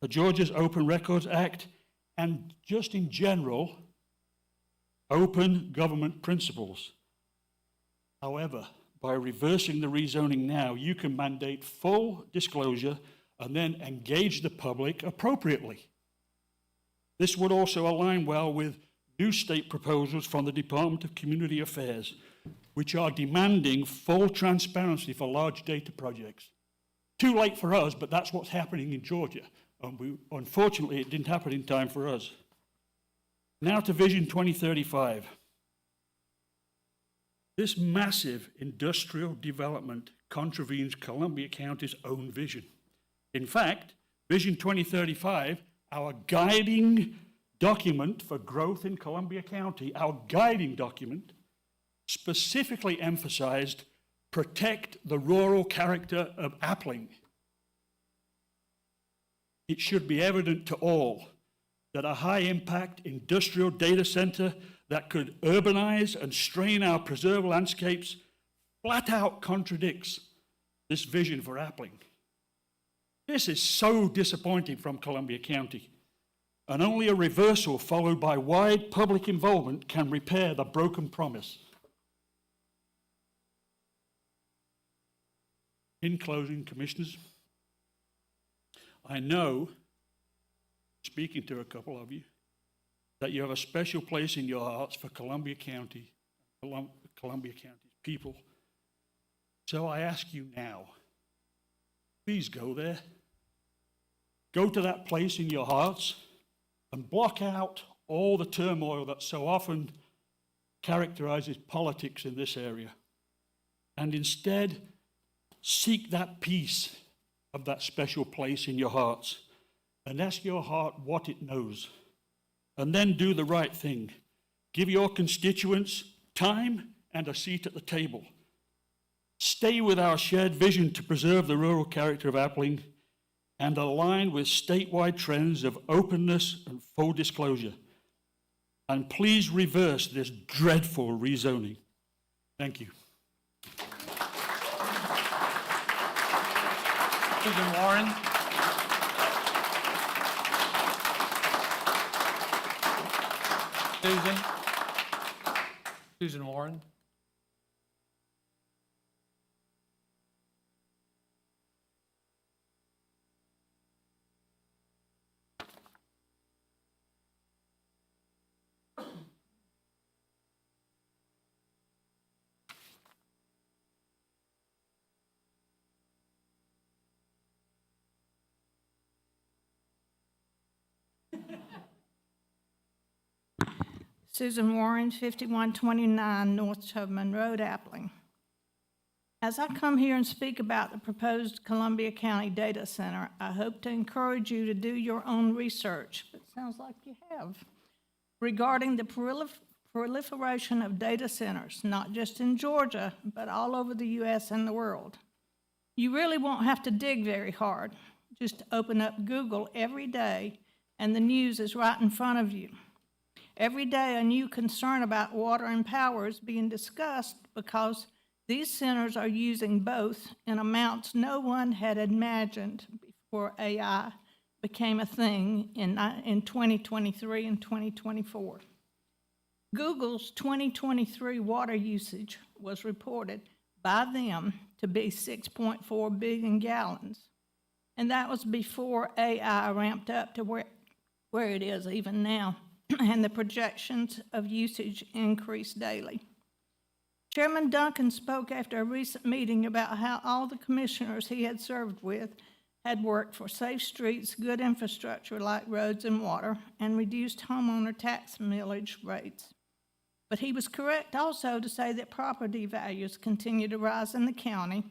the Georgia's Open Records Act, and just in general, open government principles. However, by reversing the rezoning now, you can mandate full disclosure and then engage the public appropriately. This would also align well with new state proposals from the Department of Community Affairs, which are demanding full transparency for large data projects. Too late for us, but that's what's happening in Georgia. Unfortunately, it didn't happen in time for us. Now to Vision 2035. This massive industrial development contravenes Columbia County's own vision. In fact, Vision 2035, our guiding document for growth in Columbia County, our guiding document, specifically emphasized protect the rural character of Appling. It should be evident to all that a high-impact industrial data center that could urbanize and strain our preserved landscapes flat out contradicts this vision for Appling. This is so disappointing from Columbia County, and only a reversal followed by wide public involvement can repair the broken promise. In closing, Commissioners, I know, speaking to a couple of you, that you have a special place in your hearts for Columbia County, Columbia County's people. So I ask you now, please go there. Go to that place in your hearts and block out all the turmoil that so often characterizes politics in this area. And instead, seek that peace of that special place in your hearts and ask your heart what it knows. And then do the right thing. Give your constituents time and a seat at the table. Stay with our shared vision to preserve the rural character of Appling and align with statewide trends of openness and full disclosure. And please reverse this dreadful rezoning. Thank you. Susan Warren. Susan Warren. Susan Warren, 5129 North Tubman Road, Appling. As I come here and speak about the proposed Columbia County Data Center, I hope to encourage you to do your own research, but it sounds like you have, regarding the proliferation of data centers, not just in Georgia, but all over the U.S. and the world. You really won't have to dig very hard. Just open up Google every day, and the news is right in front of you. Every day, a new concern about water and power is being discussed because these centers are using both in amounts no one had imagined before AI became a thing in 2023 and 2024. Google's 2023 water usage was reported by them to be 6.4 billion gallons, and that was before AI ramped up to where it is even now. And the projections of usage increase daily. Chairman Duncan spoke after a recent meeting about how all the commissioners he had served with had worked for safe streets, good infrastructure like roads and water, and reduced homeowner tax millage rates. But he was correct also to say that property values continue to rise in the county,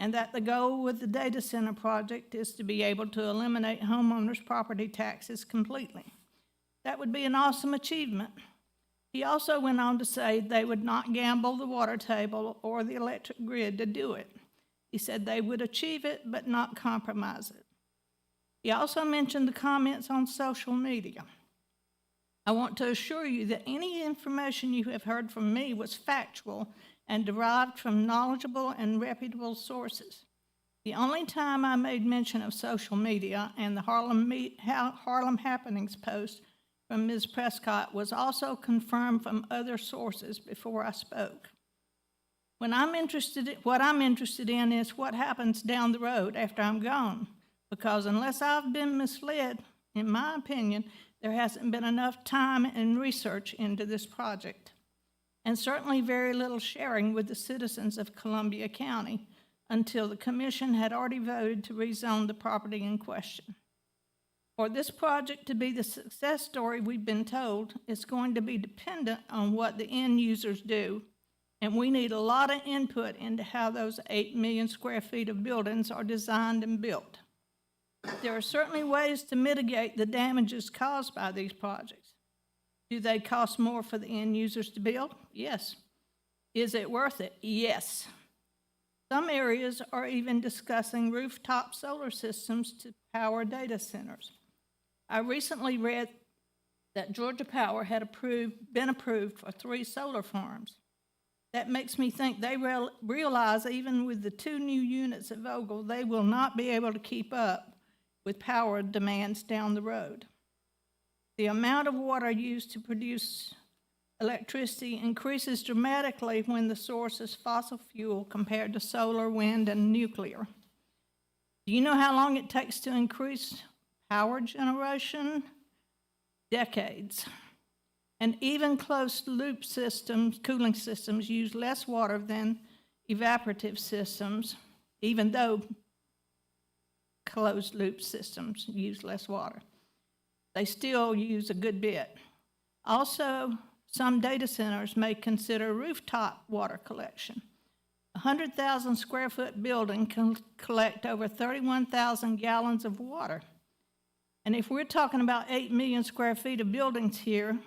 and that the goal with the data center project is to be able to eliminate homeowners' property taxes completely. That would be an awesome achievement. He also went on to say they would not gamble the water table or the electric grid to do it. He said they would achieve it, but not compromise it. He also mentioned the comments on social media. I want to assure you that any information you have heard from me was factual and derived from knowledgeable and reputable sources. The only time I made mention of social media and the Harlem Happenings post from Ms. Prescott was also confirmed from other sources before I spoke. What I'm interested in is what happens down the road after I'm gone, because unless I've been misled, in my opinion, there hasn't been enough time and research into this project, and certainly very little sharing with the citizens of Columbia County until the commission had already voted to rezone the property in question. For this project to be the success story we've been told, it's going to be dependent on what the end users do, and we need a lot of input into how those 8 million square feet of buildings are designed and built. There are certainly ways to mitigate the damages caused by these projects. Do they cost more for the end users to build? Yes. Is it worth it? Yes. Some areas are even discussing rooftop solar systems to power data centers. I recently read that Georgia Power had been approved for 3 solar farms. That makes me think they realize even with the 2 new units at Vogel, they will not be able to keep up with power demands down the road. The amount of water used to produce electricity increases dramatically when the source is fossil fuel compared to solar, wind, and nuclear. Do you know how long it takes to increase power generation? Decades. And even closed-loop systems, cooling systems, use less water than evaporative systems, even though closed-loop systems use less water. They still use a good bit. Also, some data centers may consider rooftop water collection. A 100,000 square foot building can collect over 31,000 gallons of water. And if we're talking about 8 million square feet of buildings here,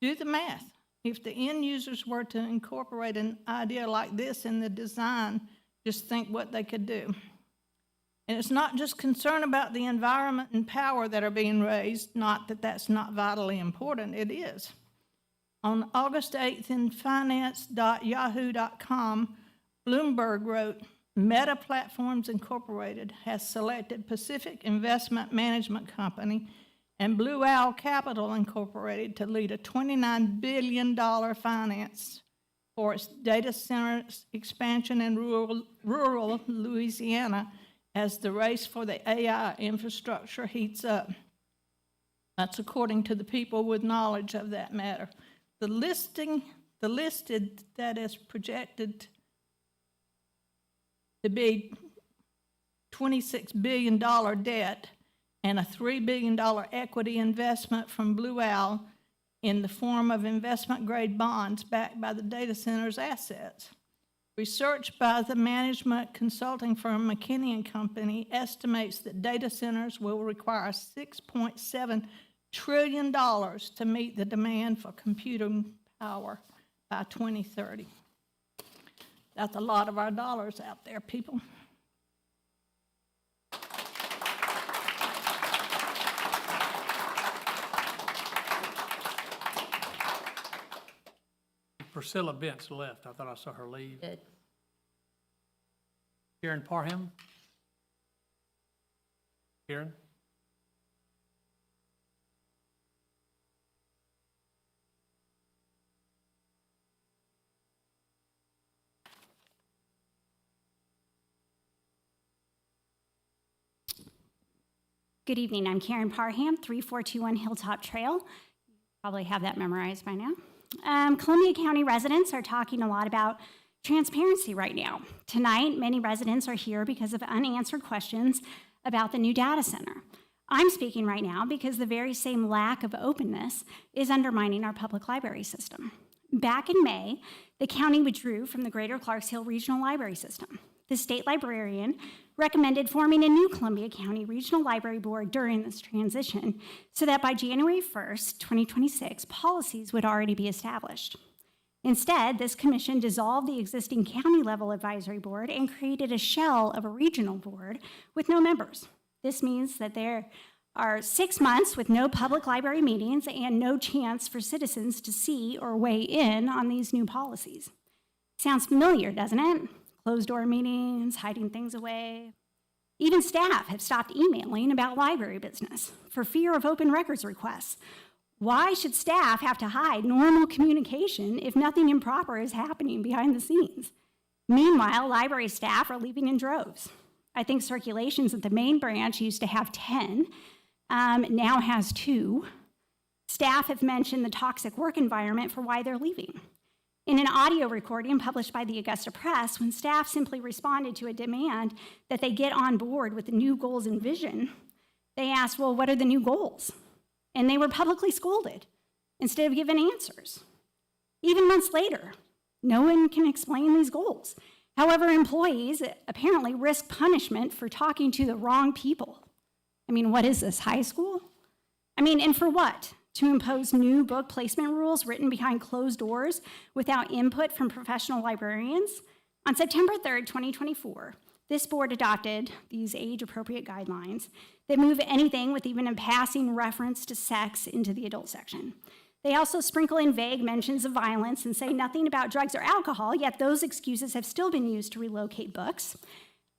do the math. If the end users were to incorporate an idea like this in the design, just think what they could do. And it's not just concern about the environment and power that are being raised, not that that's not vitally important, it is. On August 8th in finance.yahoo.com, Bloomberg wrote, Meta Platforms Incorporated has selected Pacific Investment Management Company and Blue Owl Capital Incorporated to lead a $29 billion finance for its data center expansion in rural Louisiana as the race for the AI infrastructure heats up. That's according to the people with knowledge of that matter. The listed that is projected to be $26 billion debt and a $3 billion equity investment from Blue Owl in the form of investment-grade bonds backed by the data center's assets. Research by the management consulting firm McKinney & Company estimates that data centers will require $6.7 trillion to meet the demand for computing power by 2030. That's a lot of our dollars out there, people. Priscilla Bent's left. I thought I saw her leave. Good. Karen Parham? Karen? Good evening, I'm Karen Parham, 3421 Hilltop Trail. You probably have that memorized by now. Columbia County residents are talking a lot about transparency right now. Tonight, many residents are here because of unanswered questions about the new data center. I'm speaking right now because the very same lack of openness is undermining our public library system. Back in May, the county withdrew from the Greater Clarks Hill Regional Library System. The state librarian recommended forming a new Columbia County Regional Library Board during this transition so that by January 1st, 2026, policies would already be established. Instead, this commission dissolved the existing county-level advisory board and created a shell of a regional board with no members. This means that there are 6 months with no public library meetings and no chance for citizens to see or weigh in on these new policies. Sounds familiar, doesn't it? Closed-door meetings, hiding things away. Even staff have stopped emailing about library business for fear of open records requests. Why should staff have to hide normal communication if nothing improper is happening behind the scenes? Meanwhile, library staff are leaving in droves. I think circulations at the main branch used to have 10, now has 2. Staff have mentioned the toxic work environment for why they're leaving. In an audio recording published by the Augusta Press, when staff simply responded to a demand that they get on board with the new goals and vision, they asked, well, what are the new goals? And they were publicly scolded instead of given answers. Even months later, no one can explain these goals. However, employees apparently risk punishment for talking to the wrong people. I mean, what is this, high school? And for what? To impose new book placement rules written behind closed doors without input from professional librarians? On September 3rd, 2024, this board adopted these age-appropriate guidelines that move anything with even a passing reference to sex into the adult section. They also sprinkle in vague mentions of violence and say nothing about drugs or alcohol, yet those excuses have still been used to relocate books.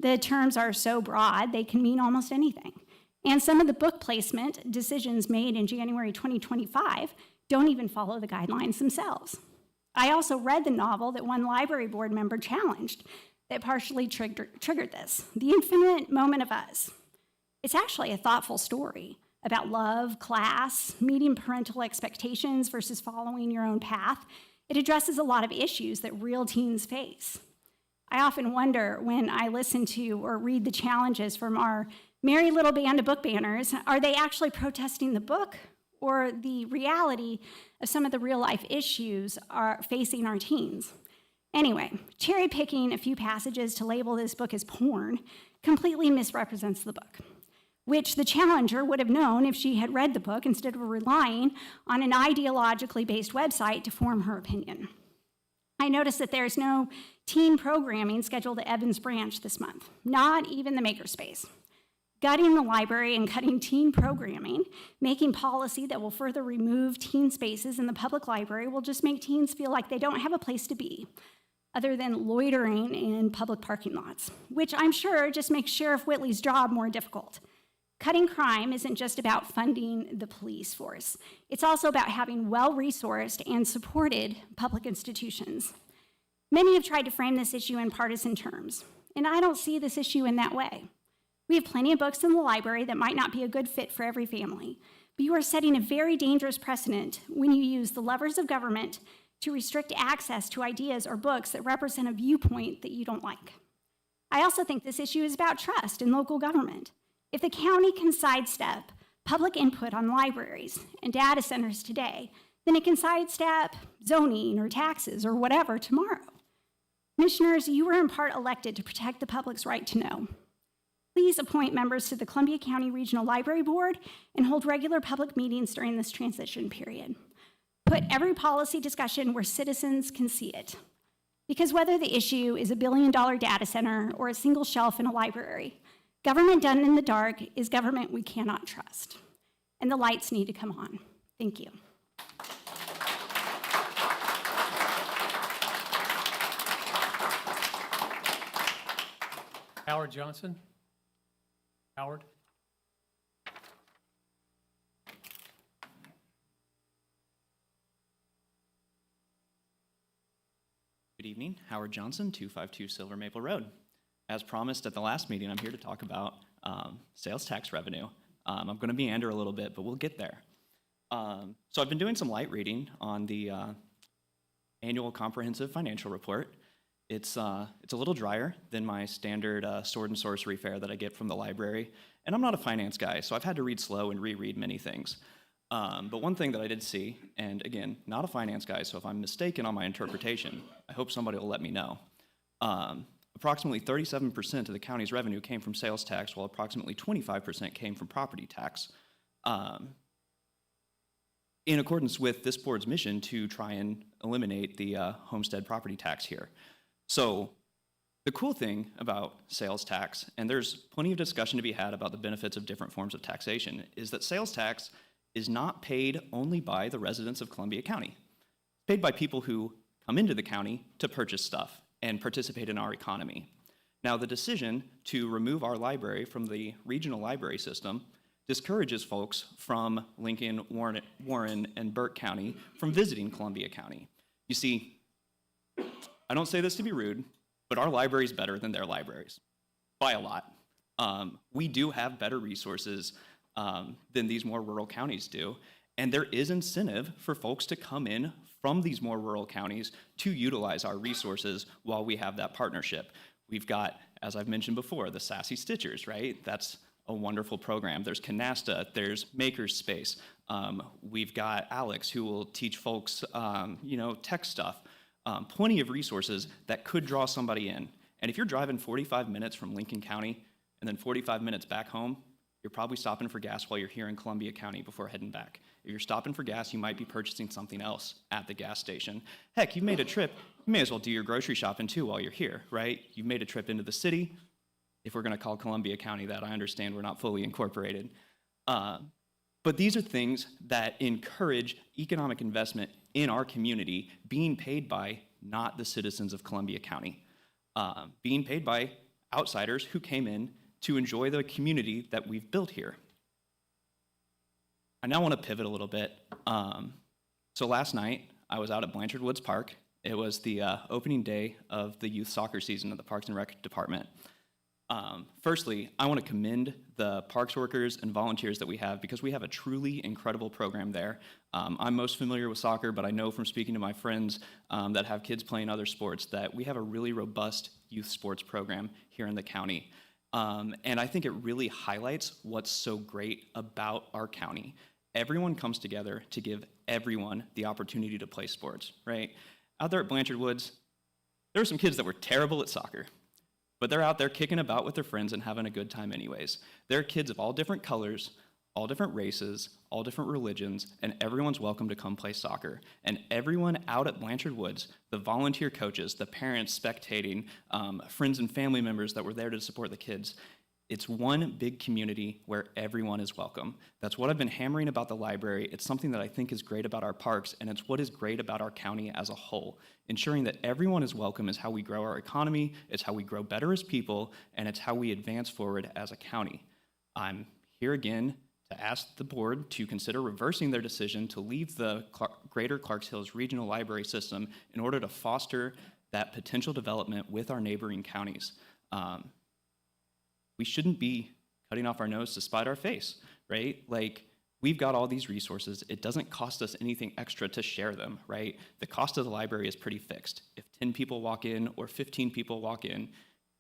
The terms are so broad, they can mean almost anything. And some of the book placement decisions made in January 2025 don't even follow the guidelines themselves. I also read the novel that one library board member challenged. that partially triggered this, The Infinite Moment of Us. It's actually a thoughtful story about love, class, meeting parental expectations versus following your own path. It addresses a lot of issues that real teens face. I often wonder when I listen to or read the challenges from our merry little band of book banners, are they actually protesting the book or the reality of some of the real life issues facing our teens? Anyway, cherry picking a few passages to label this book as porn completely misrepresents the book, which the challenger would have known if she had read the book instead of relying on an ideologically based website to form her opinion. I noticed that there's no teen programming scheduled at Evans Branch this month, not even the Makerspace. Gutting the library and cutting teen programming, making policy that will further remove teen spaces in the public library will just make teens feel like they don't have a place to be, other than loitering in public parking lots, which I'm sure just makes Sheriff Whitley's job more difficult. Cutting crime isn't just about funding the police force. It's also about having well-resourced and supported public institutions. Many have tried to frame this issue in partisan terms, and I don't see this issue in that way. We have plenty of books in the library that might not be a good fit for every family, but you are setting a very dangerous precedent when you use the levers of government to restrict access to ideas or books that represent a viewpoint that you don't like. I also think this issue is about trust in local government. If the county can sidestep public input on libraries and data centers today, then it can sidestep zoning or taxes or whatever tomorrow. Commissioners, you were in part elected to protect the public's right to know. Please appoint members to the Columbia County Regional Library Board and hold regular public meetings during this transition period. Put every policy discussion where citizens can see it. Because whether the issue is $1 billion data center or a single shelf in a library, government done in the dark is government we cannot trust. And the lights need to come on. Thank you. Howard Johnson? Howard? Good evening, Howard Johnson, 252 Silver Maple Road. As promised at the last meeting, I'm here to talk about sales tax revenue. I'm going to meander a little bit, but we'll get there. So I've been doing some light reading on the annual comprehensive financial report. It's a little drier than my standard sword and sorcery fare that I get from the library. And I'm not a finance guy, so I've had to read slow and reread many things. But one thing that I did see, and again, not a finance guy, so if I'm mistaken on my interpretation, I hope somebody will let me know. Approximately 37% of the county's revenue came from sales tax, while approximately 25% came from property tax. In accordance with this board's mission to try and eliminate the homestead property tax here. So the cool thing about sales tax, and there's plenty of discussion to be had about the benefits of different forms of taxation, is that sales tax is not paid only by the residents of Columbia County. It's paid by people who come into the county to purchase stuff and participate in our economy. Now, the decision to remove our library from the regional library system discourages folks from Lincoln, Warren, and Burke County from visiting Columbia County. You see, I don't say this to be rude, but our library is better than their libraries, by a lot. We do have better resources than these more rural counties do, and there is incentive for folks to come in from these more rural counties to utilize our resources while we have that partnership. We've got, as I've mentioned before, the Sassy Stitchers, right? That's a wonderful program. There's Canasta, there's Makerspace. We've got Alex who will teach folks, tech stuff. Plenty of resources that could draw somebody in. And if you're driving 45 minutes from Lincoln County and then 45 minutes back home, you're probably stopping for gas while you're here in Columbia County before heading back. If you're stopping for gas, you might be purchasing something else at the gas station. Heck, you've made a trip, you may as well do your grocery shopping too while you're here, right? You've made a trip into the city. If we're gonna call Columbia County that, I understand we're not fully incorporated. But these are things that encourage economic investment in our community being paid by not the citizens of Columbia County, being paid by outsiders who came in to enjoy the community that we've built here. I now want to pivot a little bit. So last night, I was out at Blanchard Woods Park, It was the opening day of the youth soccer season at the Parks and Rec Department. Firstly, I want to commend the parks workers and volunteers that we have because we have a truly incredible program there. I'm most familiar with soccer, but I know from speaking to my friends that have kids playing other sports that we have a really robust youth sports program here in the county. And I think it really highlights what's so great about our county. Everyone comes together to give everyone the opportunity to play sports, right? Out there at Blanchard Woods, there were some kids that were terrible at soccer, but they're out there kicking about with their friends and having a good time anyways. There are kids of all different colors, all different races, all different religions, and everyone's welcome to come play soccer. And everyone out at Blanchard Woods, the volunteer coaches, the parents spectating, friends and family members that were there to support the kids, it's one big community where everyone is welcome. That's what I've been hammering about the library. It's something that I think is great about our parks, and it's what is great about our county as a whole. Ensuring that everyone is welcome is how we grow our economy, it's how we grow better as people, and it's how we advance forward as a county. I'm here again to ask the board to consider reversing their decision to leave the Greater Clarks Hills Regional Library System in order to foster that potential development with our neighboring counties. We shouldn't be cutting off our nose to spite our face, right? Like, we've got all these resources. It doesn't cost us anything extra to share them, right? The cost of the library is pretty fixed. If 10 people walk in or 15 people walk in,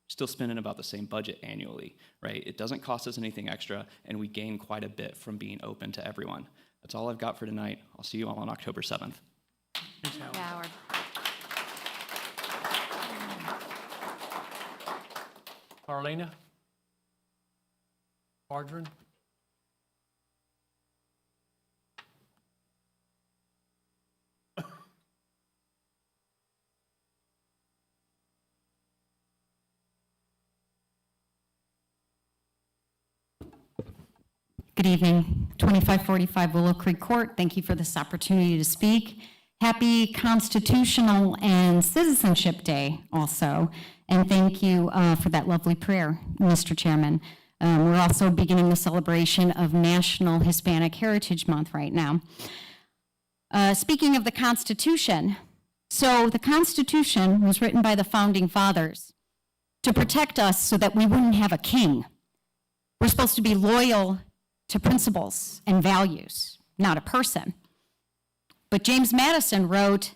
still spending about the same budget annually, right? It doesn't cost us anything extra, and we gain quite a bit from being open to everyone. That's all I've got for tonight. I'll see you all on October 7th. Thanks, Howard. Howard. Carlina? Margarine? Good evening. 2545 Willow Creek Court. Thank you for this opportunity to speak. Happy Constitutional and Citizenship Day also. And thank you for that lovely prayer, Mr. Chairman. We're also beginning the celebration of National Hispanic Heritage Month right now. Speaking of the Constitution, so the Constitution was written by the Founding Fathers to protect us so that we wouldn't have a king. We're supposed to be loyal to principles and values, not a person. But James Madison wrote,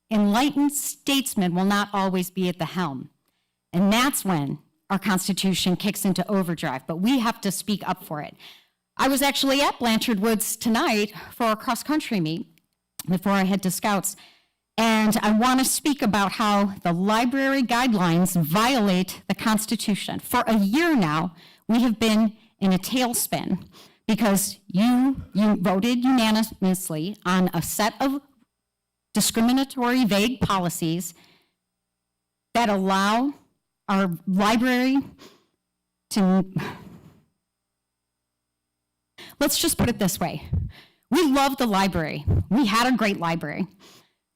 "Enlightened statesmen will not always be at the helm." And that's when our Constitution kicks into overdrive, but we have to speak up for it. I was actually at Blanchard Woods tonight for a cross-country meet before I head to Scouts, and I want to speak about how the library guidelines violate the Constitution. For a year now, we have been in a tailspin because you voted unanimously on a set of discriminatory, vague policies that allow our library to, let's just put it this way. We love the library. We had a great library.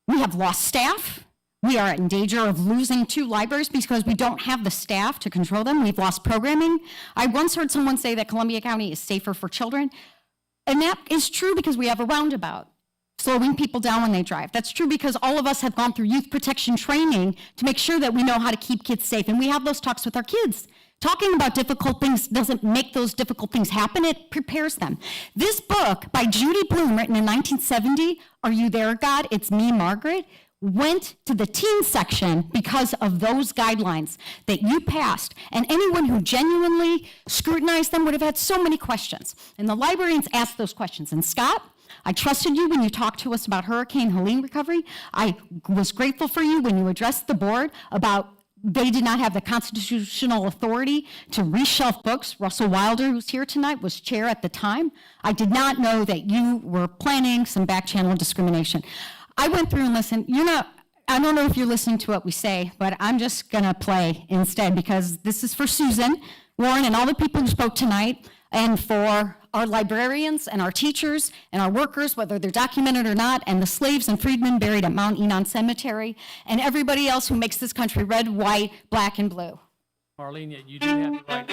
We have lost staff. We are in danger of losing 2 libraries because we don't have the staff to control them. We've lost programming. I once heard someone say that Columbia County is safer for children, and that is true because we have a roundabout, slowing people down when they drive. That's true because all of us have gone through youth protection training to make sure that we know how to keep kids safe, and we have those talks with our kids. Talking about difficult things doesn't make those difficult things happen, it prepares them. This book by Judy Blume, written in 1970, Are You There, God? It's Me, Margaret, went to the teen section because of those guidelines that you passed, and anyone who genuinely scrutinized them would have had so many questions. And the librarians asked those questions. And Scott, I trusted you when you talked to us about Hurricane Helene recovery. I was grateful for you when you addressed the board about they did not have the constitutional authority to reshelf books. Russell Wilder, who's here tonight, was chair at the time. I did not know that you were planning some back-channel discrimination. I went through and listened. I don't know if you're listening to what we say, but I'm just gonna play instead because this is for Susan, Warren, and all the people who spoke tonight, and for our librarians and our teachers and our workers, whether they're documented or not, and the slaves and freedmen buried at Mount Enon Cemetery, and everybody else who makes this country red, white, black, and blue. Marlene, you do have the right.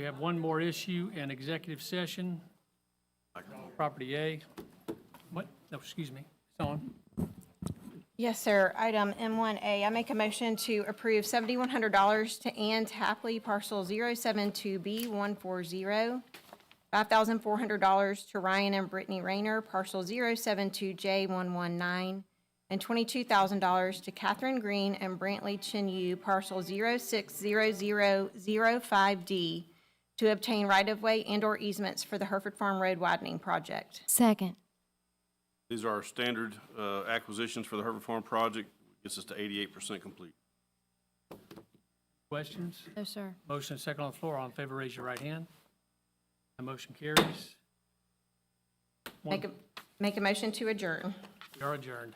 We have one more issue in executive session. Property A. What? No, excuse me. It's on. Yes, sir. Item M1A, I make a motion to approve $7,100 to Ann Tapley, parcel 072B140, $5,400 to Ryan and Brittany Rayner, parcel 072J119, and $22,000 to Catherine Green and Brantley Chin Yu, parcel 060005D, to obtain right-of-way and/or easements for the Hereford Farm Road widening project. Second. These are our standard acquisitions for the Hereford Farm project. Gets us to 88% complete. Questions? No, sir. Motion second on the floor. All in favor, raise your right hand. The motion carries. Make a motion to adjourn. We are adjourned.